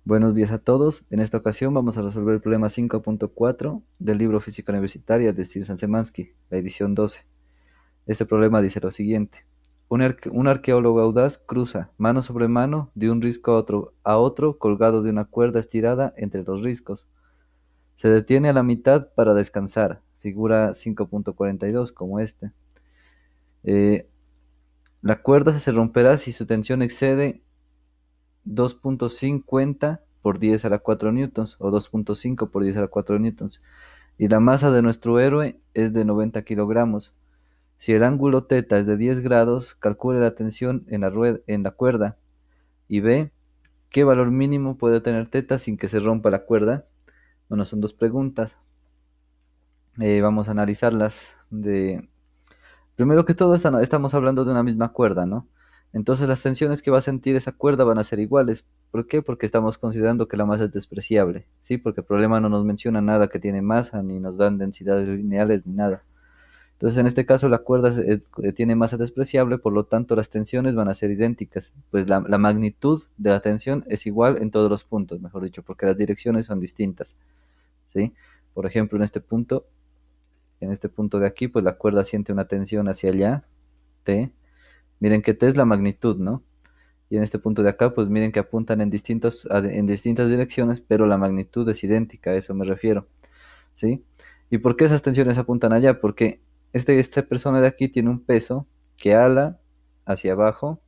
Buenos días a todos. En esta ocasión vamos a resolver el problema 5.4 del libro Física Universitaria de Sir Semansky, la edición 12. Este problema dice lo siguiente. Un arqueólogo audaz cruza mano sobre mano de un risco a otro colgado de una cuerda estirada entre los riscos. Se detiene a la mitad para descansar, figura 5.42 como este. Eh, la cuerda se romperá si su tensión excede 2.50 por 10 a la 4 newtons o 2.5 por 10 a la 4 newtons. Y la masa de nuestro héroe es de 90 kilogramos. Si el ángulo θ es de 10 grados, calcule la tensión en la cuerda y ve qué valor mínimo puede tener θ sin que se rompa la cuerda. Bueno, son dos preguntas. Vamos a analizarlas Primero que todo, estamos hablando de una misma cuerda, ¿no? Entonces las tensiones que va a sentir esa cuerda van a ser iguales. ¿Por qué? Porque estamos considerando que la masa es despreciable, ¿sí? Porque el problema no nos menciona nada que tiene masa, ni nos dan densidades lineales, ni nada. Entonces en este caso la cuerda tiene masa despreciable, por lo tanto las tensiones van a ser idénticas. Pues la magnitud de la tensión es igual en todos los puntos, mejor dicho, porque las direcciones son distintas, ¿sí? Por ejemplo, en este punto de aquí, pues la cuerda siente una tensión hacia allá, T. Miren que T es la magnitud, ¿no? Y en este punto de acá, pues miren que apuntan en distintas direcciones, pero la magnitud es idéntica, a eso me refiero, ¿sí? ¿Y por qué esas tensiones apuntan allá? Porque esta persona de aquí tiene un peso que ala hacia abajo,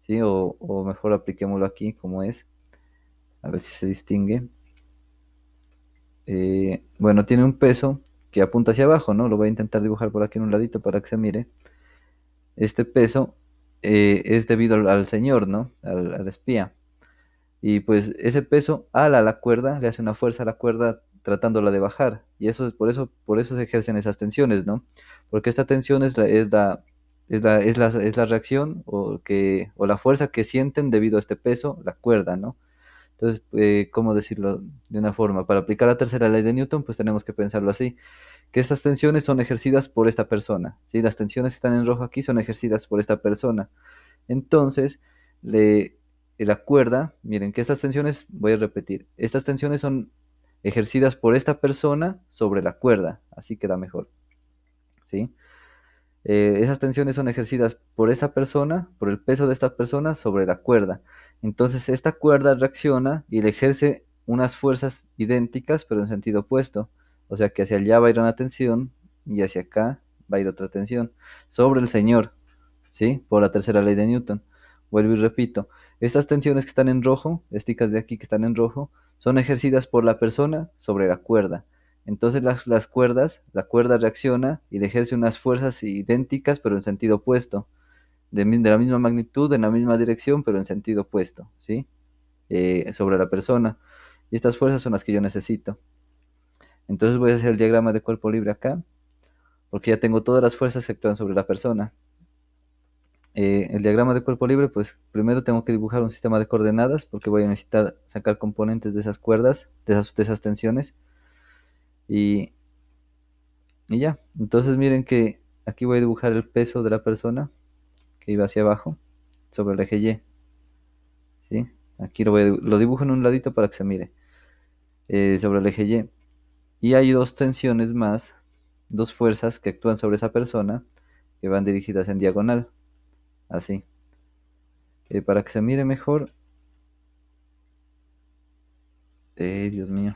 ¿sí? O mejor apliquémoslo aquí como es, a ver si se distingue. Bueno, tiene un peso que apunta hacia abajo, ¿no? Lo voy a intentar dibujar por aquí en un ladito para que se mire. Este peso es debido al señor, ¿no? Al espía. Y pues ese peso ala la cuerda, le hace una fuerza a la cuerda tratándola de bajar. Y eso es por eso se ejercen esas tensiones, ¿no? Porque esta tensión es la reacción o la fuerza que sienten debido a este peso, la cuerda, ¿no? Entonces, ¿cómo decirlo de una forma? Para aplicar la tercera ley de Newton, pues tenemos que pensarlo así, que estas tensiones son ejercidas por esta persona, ¿sí? Las tensiones que están en rojo aquí son ejercidas por esta persona. Entonces, le, la cuerda, miren que estas tensiones, voy a repetir, estas tensiones son ejercidas por esta persona sobre la cuerda, así queda mejor, ¿sí? Esas tensiones son ejercidas por esta persona, por el peso de esta persona sobre la cuerda. Entonces, esta cuerda reacciona y le ejerce unas fuerzas idénticas, pero en sentido opuesto. O sea que hacia allá va a ir una tensión y hacia acá va a ir otra tensión sobre el señor, ¿sí? Por la tercera ley de Newton. Vuelvo y repito, estas tensiones que están en rojo, estas de aquí que están en rojo, son ejercidas por la persona sobre la cuerda. Entonces la cuerda reacciona y le ejerce unas fuerzas idénticas pero en sentido opuesto, de la misma magnitud, en la misma dirección pero en sentido opuesto, ¿sí? Sobre la persona. Y estas fuerzas son las que yo necesito. Entonces voy a hacer el diagrama de cuerpo libre acá, porque ya tengo todas las fuerzas que actúan sobre la persona. El diagrama de cuerpo libre, pues primero tengo que dibujar un sistema de coordenadas porque voy a necesitar sacar componentes de esas cuerdas, de esas tensiones. Y, y ya, entonces miren que aquí voy a dibujar el peso de la persona que iba hacia abajo sobre el eje Y, ¿sí? Aquí lo dibujo en un ladito para que se mire, sobre el eje Y. Y hay dos tensiones más, dos fuerzas que actúan sobre esa persona que van dirigidas en diagonal, así. Para que se mire mejor, Dios mío.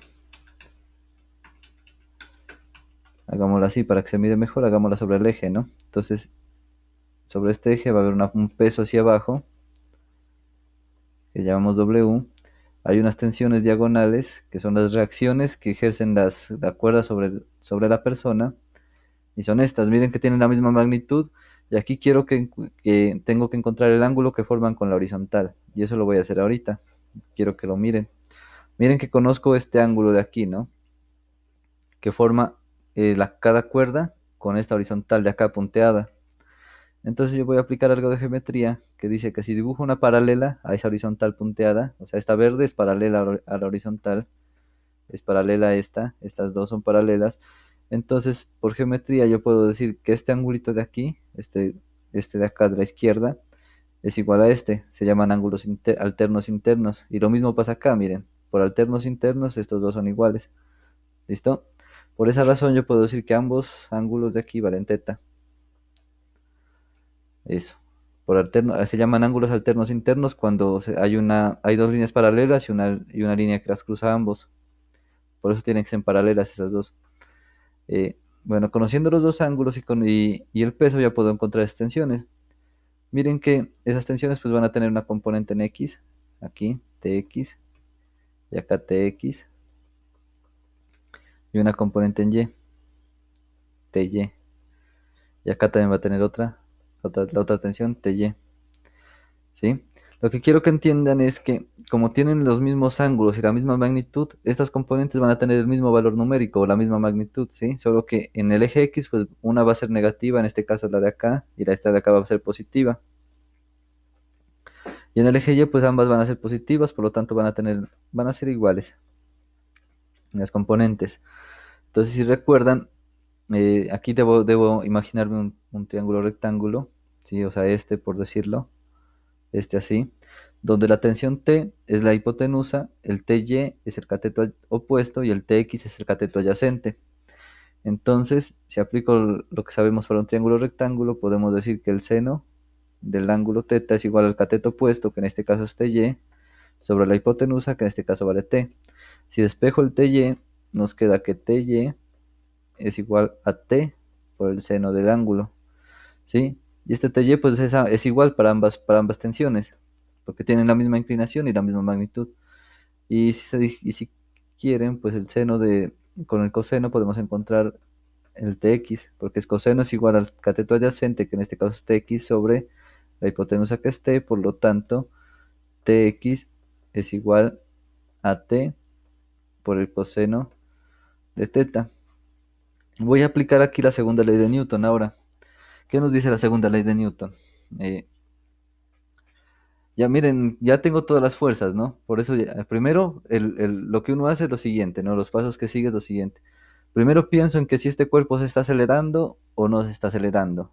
Hagámoslo así, para que se mire mejor, hagámosla sobre el eje, ¿no? Entonces, sobre este eje va a haber un peso hacia abajo, que llamamos W. Hay unas tensiones diagonales, que son las reacciones que ejercen la cuerda sobre la persona, y son estas. Miren que tienen la misma magnitud, y aquí que tengo que encontrar el ángulo que forman con la horizontal, y eso lo voy a hacer ahorita. Quiero que lo miren. Miren que conozco este ángulo de aquí, ¿no? Que forma cada cuerda con esta horizontal de acá punteada. Entonces yo voy a aplicar algo de geometría que dice que si dibujo una paralela a esa horizontal punteada, o sea, esta verde es paralela a la horizontal, es paralela a estas dos son paralelas. Entonces, por geometría yo puedo decir que este angulito de aquí, este de acá de la izquierda, es igual a este. Se llaman ángulos alternos internos. Y lo mismo pasa acá, miren. Por alternos internos, estos dos son iguales. ¿Listo? Por esa razón yo puedo decir que ambos ángulos de aquí valen teta. Eso. Se llaman ángulos alternos internos cuando hay dos líneas paralelas y una línea que las cruza ambos. Por eso tienen que ser paralelas esas dos. Bueno, conociendo los dos ángulos y el peso ya puedo encontrar extensiones. Miren que esas tensiones pues van a tener una componente en X, aquí, Tx, y acá Tx, y una componente en Y, Ty, y acá también va a tener la otra tensión, Ty, ¿sí? Lo que quiero que entiendan es que como tienen los mismos ángulos y la misma magnitud, estas componentes van a tener el mismo valor numérico o la misma magnitud, ¿sí? Solo que en el eje X, pues una va a ser negativa, en este caso la de acá, y esta de acá va a ser positiva. Y en el eje Y, pues ambas van a ser positivas, por lo tanto van a ser iguales las componentes. Entonces, si recuerdan, aquí debo imaginarme un triángulo rectángulo, ¿sí? O sea, este por decirlo, este así, donde la tensión T es la hipotenusa, el TY es el cateto opuesto y el TX es el cateto adyacente. Entonces, si aplico lo que sabemos para un triángulo rectángulo, podemos decir que el seno del ángulo θ es igual al cateto opuesto, que en este caso es TY, sobre la hipotenusa, que en este caso vale T. Si despejo el TY, nos queda que TY es igual a T por el seno del ángulo, ¿sí? Y este TY pues es igual para ambas tensiones, porque tienen la misma inclinación y la misma magnitud. Y si quieren, pues con el coseno podemos encontrar el Tx, porque el coseno es igual al cateto adyacente, que en este caso es Tx, sobre la hipotenusa que es T, por lo tanto, Tx es igual a T por el coseno de teta. Voy a aplicar aquí la segunda ley de Newton ahora. ¿Qué nos dice la segunda ley de Newton? Eh, ya miren, ya tengo todas las fuerzas, ¿no? Por eso, primero, lo que uno hace es lo siguiente, ¿no? Los pasos que sigue es lo siguiente. Primero pienso en que si este cuerpo se está acelerando o no se está acelerando.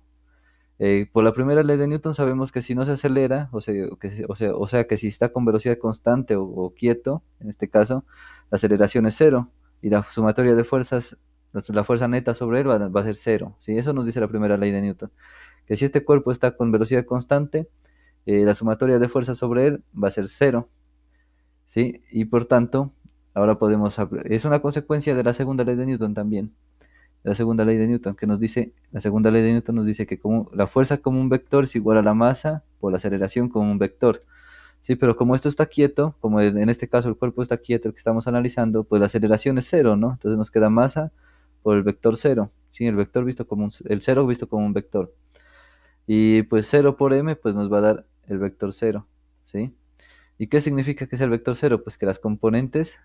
Por la primera ley de Newton sabemos que si no se acelera, o sea que si está con velocidad constante o quieto, en este caso, la aceleración es cero y la sumatoria de fuerzas, la fuerza neta sobre él va a ser cero, ¿sí? Eso nos dice la primera ley de Newton, que si este cuerpo está con velocidad constante, la sumatoria de fuerzas sobre él va a ser cero, ¿sí? Y por tanto, ahora es una consecuencia de la segunda ley de Newton también, la segunda ley de Newton, la segunda ley de Newton nos dice que como la fuerza como un vector es igual a la masa por la aceleración como un vector. Sí, pero como esto está quieto, como en este caso el cuerpo está quieto, el que estamos analizando, pues la aceleración es cero, ¿no? Entonces nos queda masa por el vector cero, ¿sí? El cero visto como un vector. Y pues cero por m, pues nos va a dar el vector cero, ¿sí? ¿Y qué significa que es el vector cero? Pues que las componentes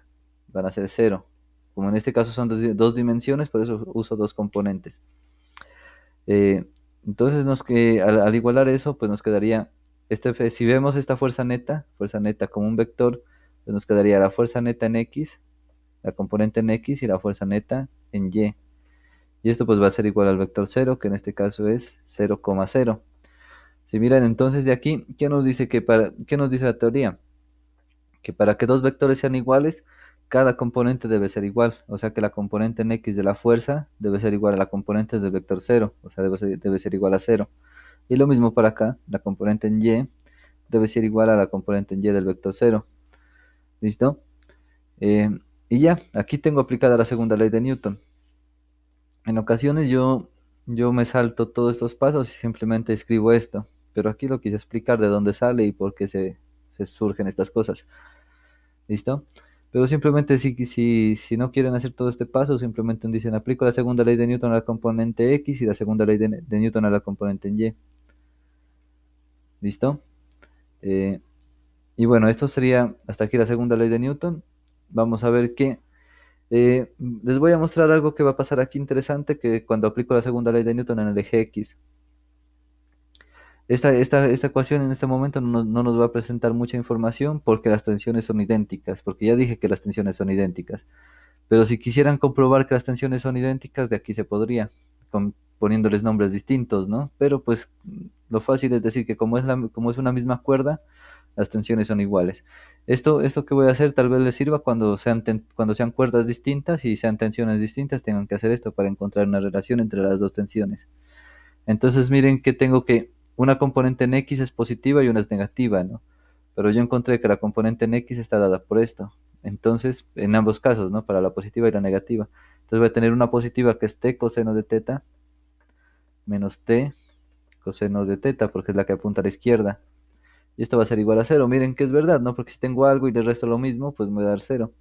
van a ser cero. Como en este caso son dos dimensiones, por eso uso dos componentes. Eh, entonces, al igualar eso, pues nos quedaría, si vemos esta fuerza neta como un vector, pues nos quedaría la fuerza neta en X, la componente en X y la fuerza neta en Y. Y esto pues va a ser igual al vector cero, que en este caso es 0,0. Si miran entonces de aquí, ¿qué nos dice la teoría? Que para que dos vectores sean iguales, cada componente debe ser igual. O sea que la componente en X de la fuerza debe ser igual a la componente del vector cero. O sea, debe ser igual a cero. Y lo mismo para acá, la componente en Y debe ser igual a la componente en Y del vector cero. ¿Listo? Eh, y ya, aquí tengo aplicada la segunda ley de Newton. En ocasiones yo me salto todos estos pasos y simplemente escribo esto. Pero aquí lo quise explicar de dónde sale y por qué se surgen estas cosas. ¿Listo? Pero simplemente si no quieren hacer todo este paso, simplemente dicen aplico la segunda ley de Newton a la componente X y la segunda ley de Newton a la componente en Y. ¿Listo? Eh, y bueno, esto sería hasta aquí la segunda ley de Newton. Vamos a ver les voy a mostrar algo que va a pasar aquí interesante, que cuando aplico la segunda ley de Newton en el eje X. Esta ecuación en este momento no nos va a presentar mucha información porque las tensiones son idénticas, porque ya dije que las tensiones son idénticas. Pero si quisieran comprobar que las tensiones son idénticas, de aquí se podría. poniéndoles nombres distintos, ¿no? Pero pues lo fácil es decir que como es una misma cuerda, las tensiones son iguales. Esto que voy a hacer tal vez les sirva cuando sean cuerdas distintas y sean tensiones distintas, tengan que hacer esto para encontrar una relación entre las dos tensiones. Entonces miren que tengo que una componente en X es positiva y una es negativa, ¿no? Pero yo encontré que la componente en X está dada por esto. Entonces, en ambos casos, ¿no? Para la positiva y la negativa. Entonces voy a tener una positiva que es t coseno de teta menos t coseno de teta, porque es la que apunta a la izquierda. Y esto va a ser igual a cero. Miren que es verdad, ¿no? Porque si tengo algo y le resto lo mismo, pues me va a dar cero.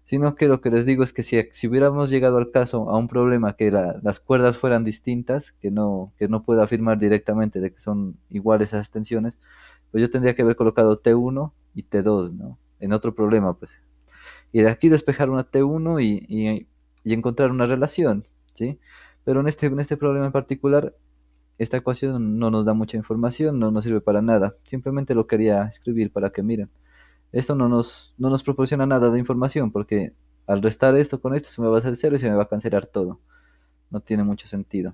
Sino que lo que les digo es que si hubiéramos llegado al caso, a un problema que las cuerdas fueran distintas, que no puedo afirmar directamente de que son iguales esas tensiones, pues yo tendría que haber colocado T1 y T2, ¿no? En otro problema, pues. Y de aquí despejar una T1 y encontrar una relación, ¿sí? Pero en este problema en particular, esta ecuación no nos da mucha información, no nos sirve para nada. Simplemente lo quería escribir para que miren. Esto no nos proporciona nada de información porque al restar esto con esto se me va a hacer cero y se me va a cancelar todo. No tiene mucho sentido.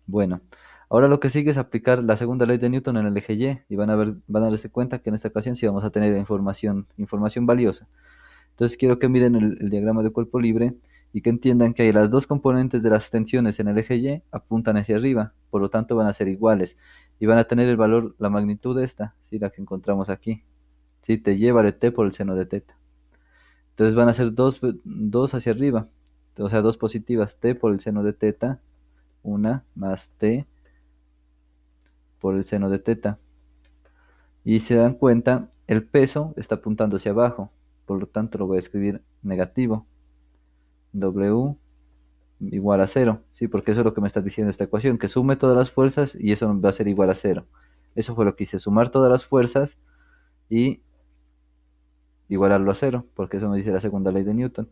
Bueno, ahora lo que sigue es aplicar la segunda ley de Newton en el eje Y van a darse cuenta que en esta ocasión sí vamos a tener información valiosa. Entonces quiero que miren el diagrama de cuerpo libre y que entiendan que las dos componentes de las tensiones en el eje Y apuntan hacia arriba, por lo tanto van a ser iguales y van a tener el valor, la magnitud de esta, ¿sí? La que encontramos aquí. ¿Sí? T vale t por el seno de teta. Entonces van a ser dos hacia arriba, o sea, dos positivas, t por el seno de teta, una más t por el seno de teta. Y si se dan cuenta, el peso está apuntando hacia abajo, por lo tanto lo voy a escribir negativo. W igual a cero, ¿sí? Porque eso es lo que me está diciendo esta ecuación, que sume todas las fuerzas y eso va a ser igual a cero. Eso fue lo que hice, sumar todas las fuerzas y igualarlo a cero, porque eso me dice la segunda ley de Newton.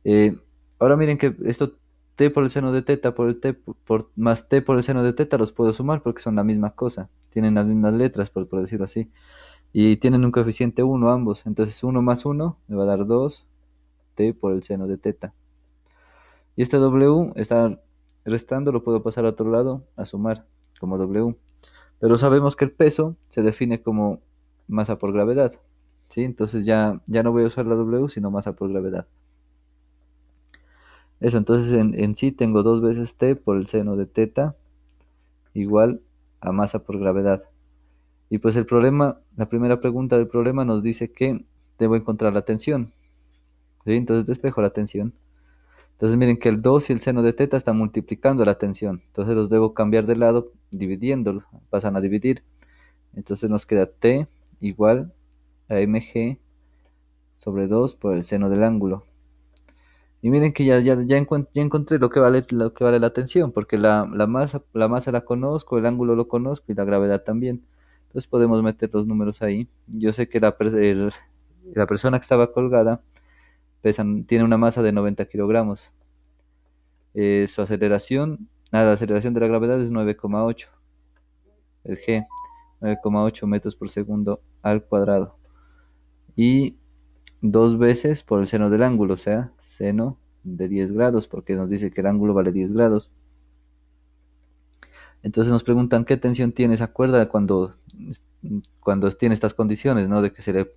Eh, Ahora miren que esto t por el seno de teta por el más t por el seno de teta los puedo sumar porque son la misma cosa, tienen las mismas letras por decirlo así, y tienen un coeficiente 1 ambos, entonces 1 más 1 me va a dar 2 t por el seno de teta. Y este W está restando, lo puedo pasar a otro lado a sumar como W. Pero sabemos que el peso se define como masa por gravedad, ¿sí? Entonces ya no voy a usar la W, sino masa por gravedad. Eso, entonces en sí tengo 2 veces T por el seno de teta igual a masa por gravedad. Y pues la primera pregunta del problema nos dice que debo encontrar la tensión, ¿sí? Entonces despejo la tensión. Entonces miren que el 2 y el seno de teta están multiplicando la tensión. Entonces los debo cambiar de lado dividiéndolo. Pasan a dividir. Entonces nos queda T igual a mg sobre 2 por el seno del ángulo. Y miren que ya encontré lo que vale la tensión, porque la masa la conozco, el ángulo lo conozco y la gravedad también. Entonces podemos meter los números ahí. Yo sé que la persona que estaba colgada tiene una masa de 90 kilogramos. Su aceleración, la aceleración de la gravedad es 9,8. El G, 9,8 metros por segundo al cuadrado. Y 2 veces por el seno del ángulo, o sea, seno de 10 grados, porque nos dice que el ángulo vale 10 grados. Entonces nos preguntan qué tensión tiene esa cuerda cuando tiene estas condiciones, ¿no? De que se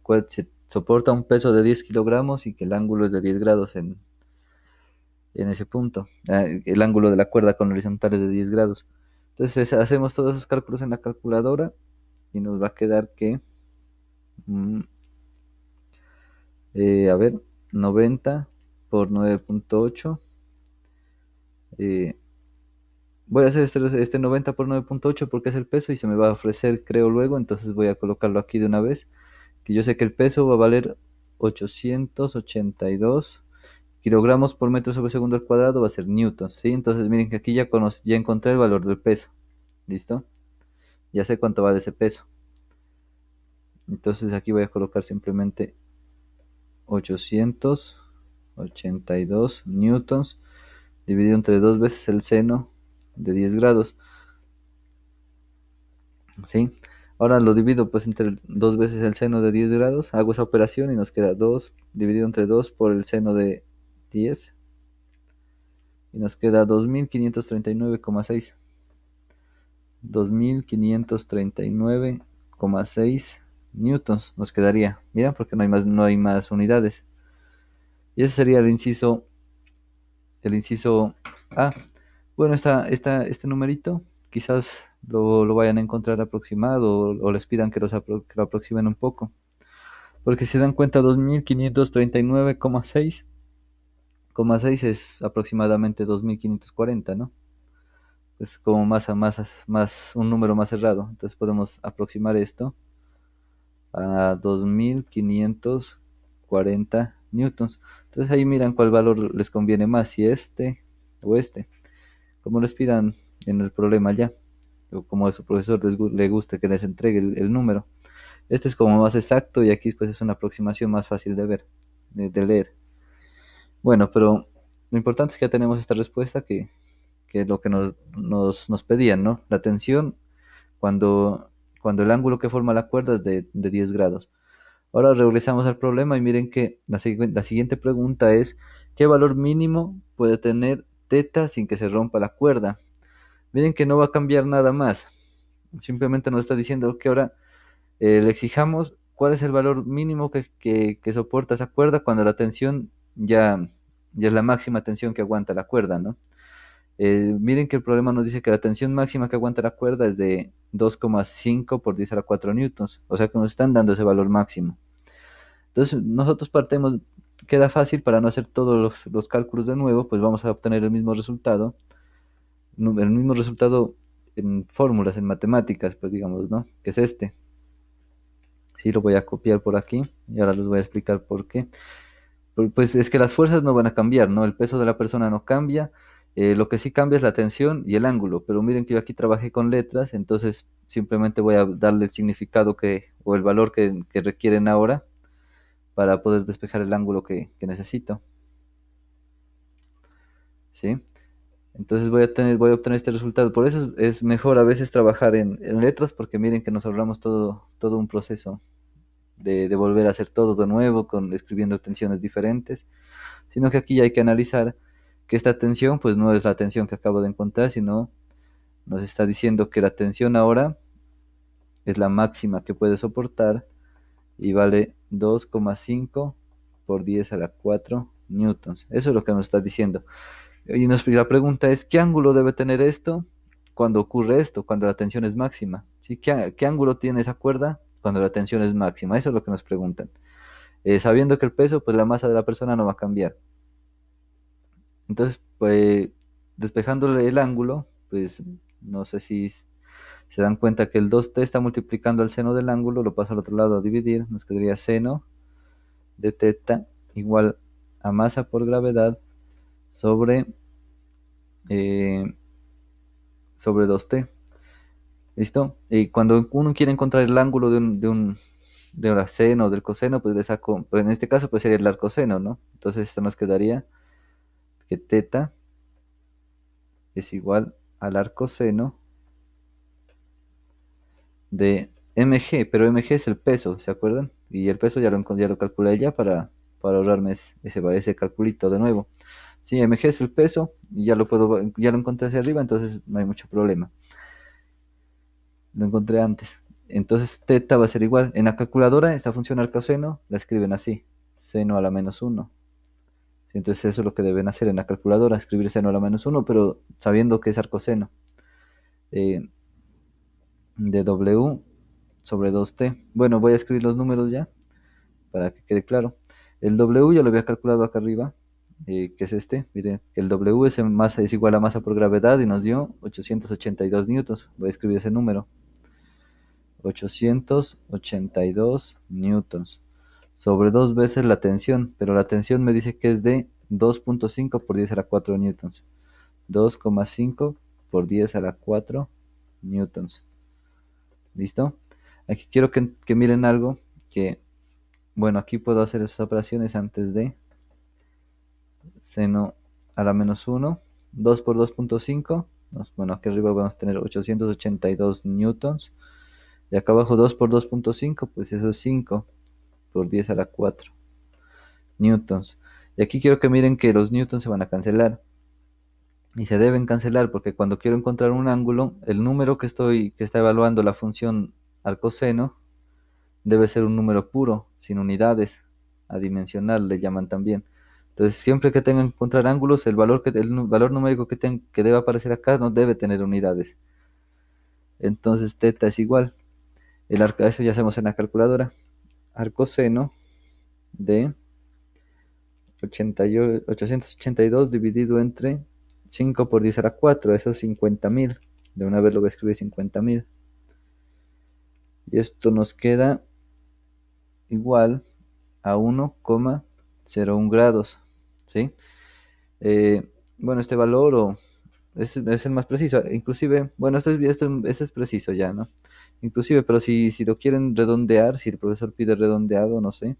soporta un peso de 10 kilogramos y que el ángulo es de 10 grados en ese punto. El ángulo de la cuerda con horizontal es de 10 grados. Entonces hacemos todos esos cálculos en la calculadora y nos va a quedar que, mm, a ver, 90 por 9,8. eh, Voy a hacer este 90 por 9,8 porque es el peso y se me va a ofrecer, creo, luego. Entonces voy a colocarlo aquí de una vez. Que yo sé que el peso va a valer 882 kilogramos por metro sobre segundo al cuadrado, va a ser newtons, ¿sí? Entonces miren que aquí ya encontré el valor del peso. ¿Listo? Ya sé cuánto vale ese peso. Entonces aquí voy a colocar simplemente 882 newtons dividido entre 2 veces el seno de 10 grados. ¿Sí? Ahora lo divido pues entre 2 veces el seno de 10 grados, hago esa operación y nos queda 2 dividido entre 2 por el seno de 10 y nos queda 2539,6. 2539,6 newtons nos quedaría. Mira, porque no hay más unidades. Y ese sería el inciso A. Bueno, este numerito quizás lo vayan a encontrar aproximado o les pidan que lo aproximen un poco. Porque si se dan cuenta, 2539,6 es aproximadamente 2540, ¿no? Es como más, un número más cerrado. Entonces podemos aproximar esto a 2540 newtons. Entonces ahí miran cuál valor les conviene más, si este o este. Como les pidan en el problema ya, o como a su profesor le guste que les entregue el número. Este es como más exacto y aquí pues es una aproximación más fácil de ver, de leer. Bueno, pero lo importante es que ya tenemos esta respuesta que es lo que nos pedían, ¿no? La tensión cuando el ángulo que forma la cuerda es de 10 grados. Ahora regresamos al problema y miren que la siguiente pregunta es, ¿qué valor mínimo puede tener teta sin que se rompa la cuerda? Miren que no va a cambiar nada más. Simplemente nos está diciendo que ahora le exijamos cuál es el valor mínimo que soporta esa cuerda cuando la tensión ya es la máxima tensión que aguanta la cuerda, ¿no? Miren que el problema nos dice que la tensión máxima que aguanta la cuerda es de 2,5 por 10 a la 4 newtons, o sea que nos están dando ese valor máximo. Entonces nosotros partimos, queda fácil para no hacer todos los cálculos de nuevo, pues vamos a obtener el mismo resultado en fórmulas, en matemáticas, pues digamos, ¿no? Que es este. Sí, lo voy a copiar por aquí y ahora les voy a explicar por qué. Pues es que las fuerzas no van a cambiar, ¿no? El peso de la persona no cambia. Lo que sí cambia es la tensión y el ángulo. Pero miren que yo aquí trabajé con letras, entonces simplemente voy a darle el significado o el valor que requieren ahora para poder despejar el ángulo que necesito. ¿Sí? Entonces voy a obtener este resultado. Por eso es mejor a veces trabajar en letras, porque miren que nos ahorramos todo un proceso de volver a hacer todo de nuevo, escribiendo tensiones diferentes, sino que aquí hay que analizar que esta tensión pues no es la tensión que acabo de encontrar, sino nos está diciendo que la tensión ahora es la máxima que puede soportar y vale 2,5 por 10 a la 4 newtons. Eso es lo que nos está diciendo. Y la pregunta es, ¿qué ángulo debe tener esto cuando ocurre esto, cuando la tensión es máxima? ¿Sí? ¿Qué ángulo tiene esa cuerda cuando la tensión es máxima? Eso es lo que nos preguntan. Sabiendo que el peso, pues la masa de la persona no va a cambiar. Entonces, pues, despejándole el ángulo, pues, no sé si se dan cuenta que el 2t está multiplicando el seno del ángulo, lo paso al otro lado a dividir, nos quedaría seno de teta igual a masa por gravedad sobre, eh, sobre 2t. ¿Listo? Y cuando uno quiere encontrar el ángulo de un seno o del coseno, pues le saco, pues en este caso pues sería el arcoseno, ¿no? Entonces esto nos quedaría que teta es igual al arcoseno de mg, pero mg es el peso, ¿se acuerdan? Y el peso ya lo calculé ya para ahorrarme ese calculito de nuevo. Sí, mg es el peso y ya lo encontré hacia arriba, entonces no hay mucho problema. Lo encontré antes. Entonces teta va a ser igual. En la calculadora, esta función arcoseno la escriben así, seno a la menos 1. Entonces eso es lo que deben hacer en la calculadora, escribir seno a la menos 1, pero sabiendo que es arcoseno. Eh, de W sobre 2t. Bueno, voy a escribir los números ya para que quede claro. El W ya lo había calculado acá arriba, que es este. Miren, el W es igual a masa por gravedad y nos dio 882 newtons. Voy a escribir ese número. 882 newtons sobre 2 veces la tensión, pero la tensión me dice que es de 2,5 por 10 a la 4 newtons. 2,5 por 10 a la 4 newtons. ¿Listo? Aquí quiero que miren algo que, bueno, aquí puedo hacer esas operaciones antes de seno a la menos 1, 2 por 2,5. Bueno, aquí arriba vamos a tener 882 newtons. Y acá abajo 2 por 2,5, pues eso es 5 por 10 a la 4 newtons. Y aquí quiero que miren que los newtons se van a cancelar. y se deben cancelar porque cuando quiero encontrar un ángulo, el número que está evaluando la función arcoseno debe ser un número puro, sin unidades, adimensional le llaman también. Entonces, siempre que tengan que encontrar ángulos, el valor numérico que debe aparecer acá no debe tener unidades. Entonces, teta es igual. Eso ya hacemos en la calculadora. Arcoseno de 882 dividido entre 5 por 10 a la 4, eso es 50.000. De una vez lo voy a escribir 50.000. Y esto nos queda igual a 1,01 grados. ¿Sí? Bueno, este valor es el más preciso. Inclusive, bueno, este es preciso ya, ¿no? Inclusive, pero si lo quieren redondear, si el profesor pide redondeado, no sé,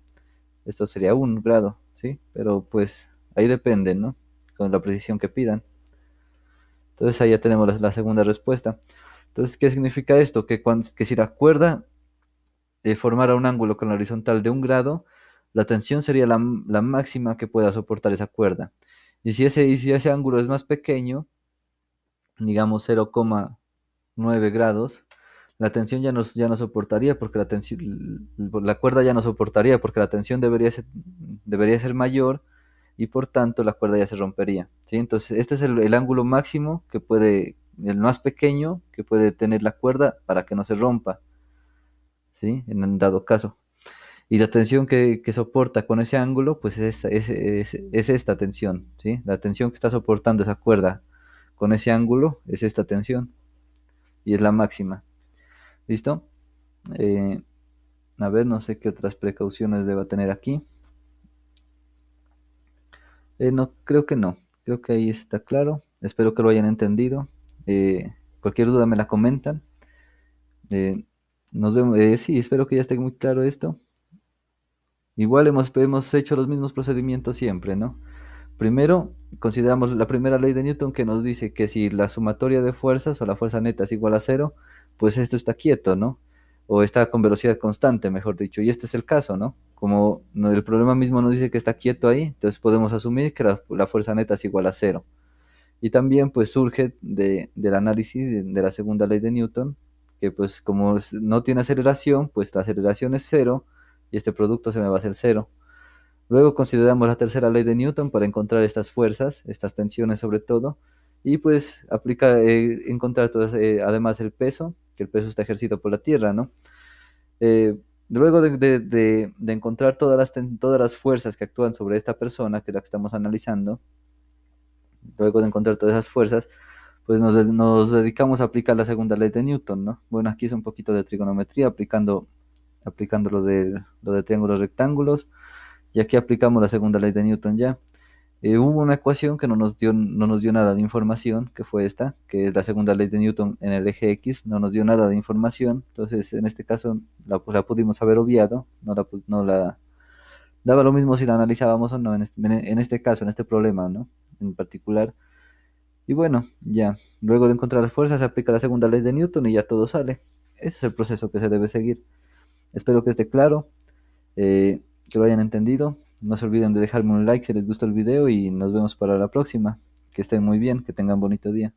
esto sería 1 grado, ¿sí? Pero pues ahí depende, ¿no? Con la precisión que pidan. Entonces ahí ya tenemos la segunda respuesta. Entonces, ¿qué significa esto? Que si la cuerda formara un ángulo con la horizontal de 1 grado, la tensión sería la máxima que pueda soportar esa cuerda. Y si ese ángulo es más pequeño, digamos 0,9 grados, la tensión ya no soportaría porque la cuerda ya no soportaría porque la tensión debería ser mayor y por tanto la cuerda ya se rompería, ¿sí? Entonces este es el ángulo máximo el más pequeño que puede tener la cuerda para que no se rompa, ¿sí? En un dado caso. Y la tensión que soporta con ese ángulo, pues es esta tensión, ¿sí? La tensión que está soportando esa cuerda con ese ángulo es esta tensión y es la máxima. ¿Listo? Eh, a ver, no sé qué otras precauciones deba tener aquí. No, creo que no. Creo que ahí está claro. Espero que lo hayan entendido. Cualquier duda me la comentan. Eh, nos vemos. Sí, espero que ya esté muy claro esto. Igual hemos hecho los mismos procedimientos siempre, ¿no? Primero, consideramos la primera ley de Newton que nos dice que si la sumatoria de fuerzas o la fuerza neta es igual a cero, pues esto está quieto, ¿no? O está con velocidad constante, mejor dicho. Y este es el caso, ¿no? Como el problema mismo nos dice que está quieto ahí, entonces podemos asumir que la fuerza neta es igual a cero. Y también pues surge del análisis de la segunda ley de Newton, que pues como no tiene aceleración, pues la aceleración es cero y este producto se me va a hacer cero. Luego consideramos la tercera ley de Newton para encontrar estas fuerzas, estas tensiones sobre todo, y pues encontrar además el peso, que el peso está ejercido por la Tierra, ¿no? Eh, luego de encontrar todas las fuerzas que actúan sobre esta persona, que es la que estamos analizando, luego de encontrar todas esas fuerzas, pues nos dedicamos a aplicar la segunda ley de Newton, ¿no? Bueno, aquí es un poquito de trigonometría, aplicando lo de triángulos rectángulos, y aquí aplicamos la segunda ley de Newton ya. Hubo una ecuación que no nos dio nada de información, que fue esta, que es la segunda ley de Newton en el eje X, no nos dio nada de información, entonces en este caso la pudimos haber obviado, no la daba lo mismo si la analizábamos o no en este caso, en este problema, ¿no? En particular. Y bueno, ya, luego de encontrar las fuerzas se aplica la segunda ley de Newton y ya todo sale. Ese es el proceso que se debe seguir. Espero que esté claro, que lo hayan entendido. No se olviden de dejarme un like si les gustó el video y nos vemos para la próxima. Que estén muy bien, que tengan bonito día.